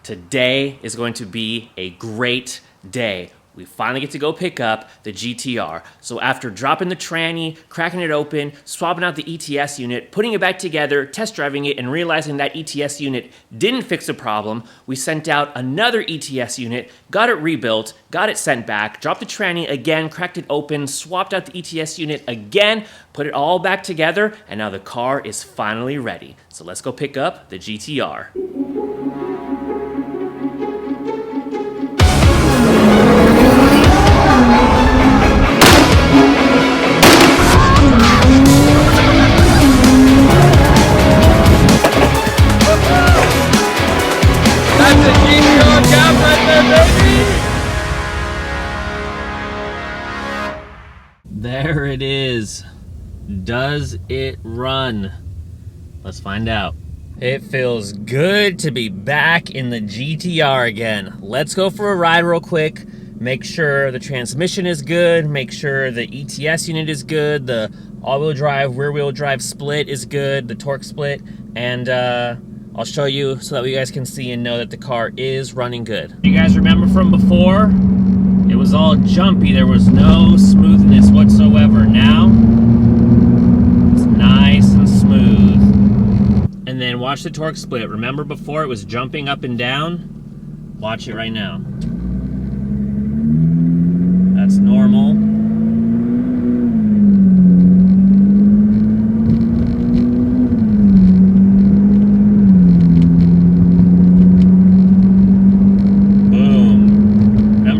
Today is going to be a great day. We finally get to go pick up the GTR. So after dropping the tranny, cracking it open, swapping out the ETS unit, putting it back together, test driving it, and realizing that ETS unit didn't fix the problem, we sent out another ETS unit, got it rebuilt, got it sent back, dropped the tranny again, cracked it open, swapped out the ETS unit again, put it all back together, and now the car is finally ready. So let's go pick up the GTR. There it is. Does it run? Let's find out. It feels good to be back in the GTR again. Let's go for a ride real quick. Make sure the transmission is good. Make sure the ETS unit is good. The all-wheel drive, rear-wheel drive split is good. The torque split. And I'll show you so that you guys can see and know that the car is running good. You guys remember from before? It was all jumpy. There was no smoothness whatsoever. Now, it's nice and smooth. And then watch the torque split. Remember before it was jumping up and down? Watch it right now. That's normal.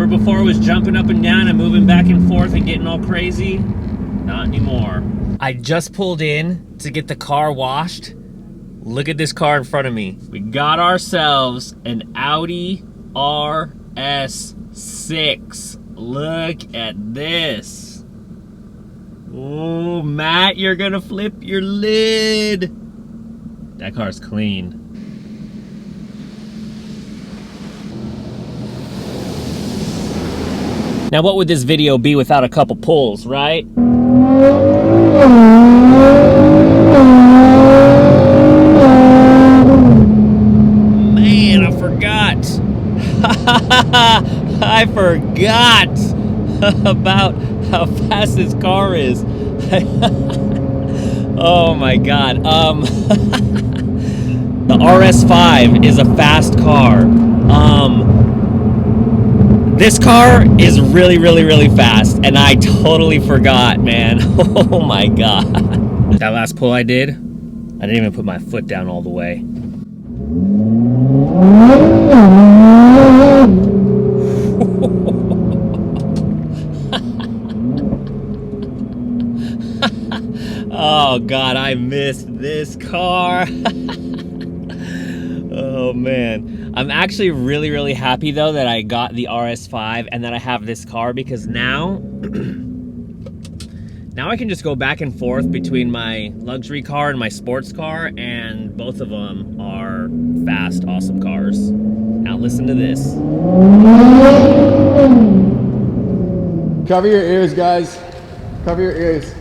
Before it was jumping up and down and moving back and forth and getting all crazy? Not anymore. I just pulled in to get the car washed. Look at this car in front of me. We got ourselves an Audi RS6. Look at this. Oh, Matt, you're gonna flip your lid. That car's clean. Now, what would this video be without a couple pulls, right? Man, I forgot. I forgot about how fast this car is. Oh my God. The RS5 is a fast car. This car is really, really, really fast, and I totally forgot, man. Oh my God. That last pull I did, I didn't even put my foot down all the way. Oh God, I missed this car. Oh man. I'm actually really, really happy though that I got the RS5 and that I have this car, because now I can just go back and forth between my luxury car and my sports car, and both of them are fast, awesome cars. Now listen to this. Cover your ears, guys. Cover your ears.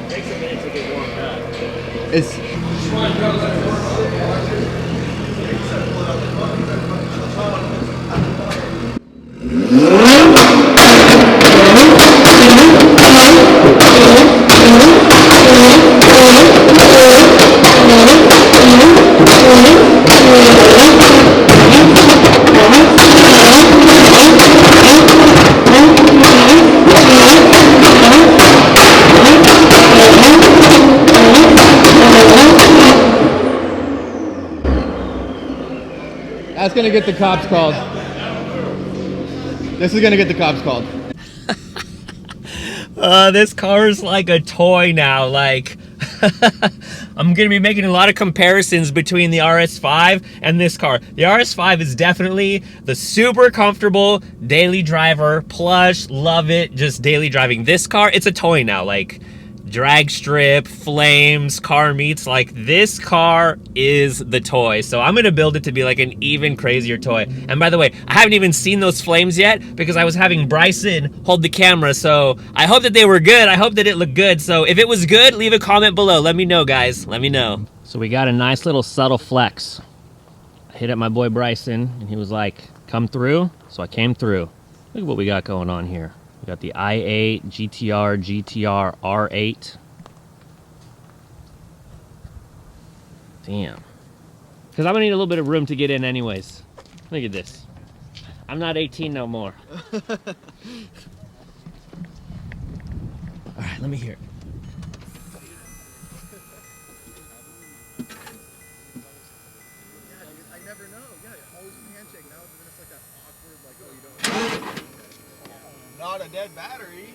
Takes a minute to get warmed up. It's that's gonna get the cops called. This is gonna get the cops called. This car is like a toy now. Like, I'm gonna be making a lot of comparisons between the RS5 and this car. The RS5 is definitely the super comfortable daily driver, plush, love it, just daily driving. This car, it's a toy now. Like, drag strip, flames, car meets. Like, this car is the toy. So I'm gonna build it to be like an even crazier toy. And by the way, I haven't even seen those flames yet because I was having Bryson hold the camera. So I hope that they were good. I hope that it looked good. So if it was good, leave a comment below. Let me know, guys. Let me know. So we got a nice little subtle flex. I hit up my boy Bryson and he was like, come through. So I came through. Look at what we got going on here. We got the i8, GTR R8. Damn. Because I'm gonna need a little bit of room to get in anyways. Look at this. I'm not 18 no more. All right, let me hear it. I never know. Yeah, always a handshake. Now it's like that awkward, like, oh, you don't. Not a dead battery.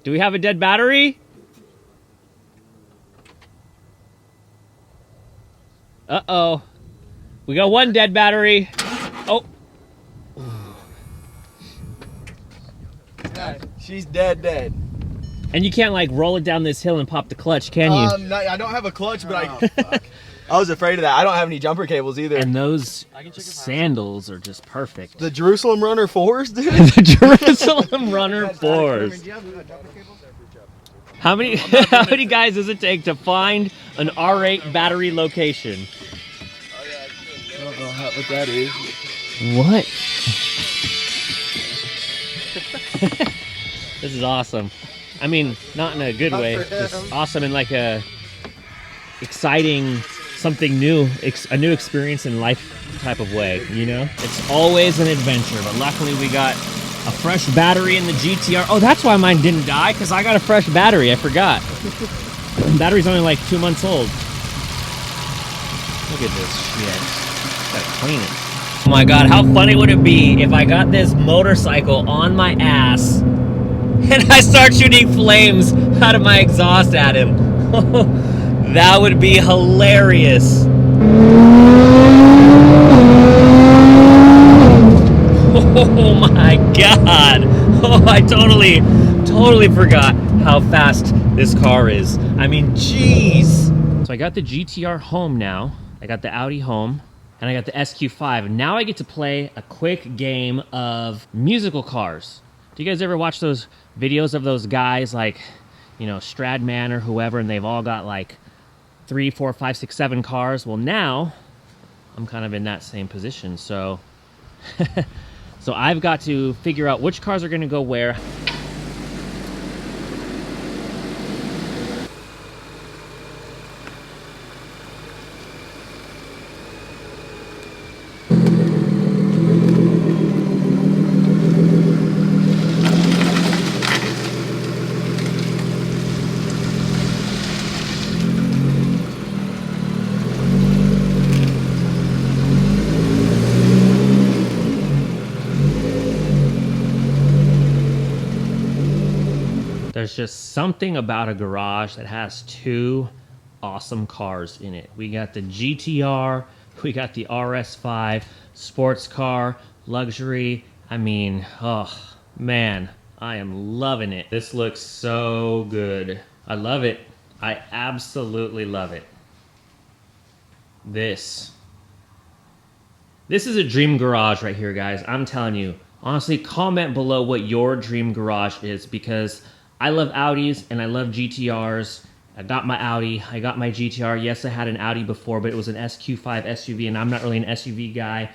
Do we have a dead battery? Uh-oh. We got one dead battery. Oh. She's dead. And you can't like roll it down this hill and pop the clutch, can you? No, I don't have a clutch, but I was afraid of that. I don't have any jumper cables either. And those sandals are just perfect. The Jerusalem Runner 4s, dude? The Jerusalem Runner 4s. How many guys does it take to find an R8 battery location? I don't know what that is. What? This is awesome. I mean, not in a good way. Just awesome in like a exciting, something new, a new experience in life type of way, you know? It's always an adventure, but luckily we got a fresh battery in the GTR. Oh, that's why mine didn't die, because I got a fresh battery. I forgot. The battery's only like 2 months old. Look at this shit. Gotta clean it. Oh my God, how funny would it be if I got this motorcycle on my ass and I start shooting flames out of my exhaust at him? That would be hilarious. Oh my God. Oh, I totally forgot how fast this car is. I mean, jeez. So I got the GTR home now. I got the Audi home. And I got the SQ5. Now I get to play a quick game of musical cars. Do you guys ever watch those videos of those guys like, you know, Stradman or whoever, and they've all got like 3, 4, 5, 6, 7 cars? Well, now I'm kind of in that same position. So, so I've got to figure out which cars are going to go where. There's just something about a garage that has 2 awesome cars in it. We got the GTR, we got the RS5, sports car, luxury. I mean, oh man, I am loving it. This looks so good. I love it. I absolutely love it. This is a dream garage right here, guys. I'm telling you. Honestly, comment below what your dream garage is, because I love Audis and I love GTRs. I got my Audi, I got my GTR. Yes, I had an Audi before, but it was an SQ5 SUV, and I'm not really an SUV guy.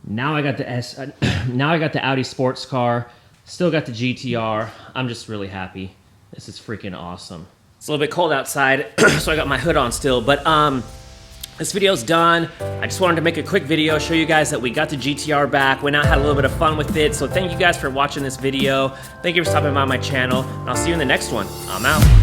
Now I got the now I got the Audi sports car. Still got the GTR. I'm just really happy. This is freaking awesome. It's a little bit cold outside, so I got my hood on still, but this video's done. I just wanted to make a quick video, show you guys that we got the GTR back, went out, had a little bit of fun with it. So thank you guys for watching this video. Thank you for stopping by my channel, and I'll see you in the next one. I'm out.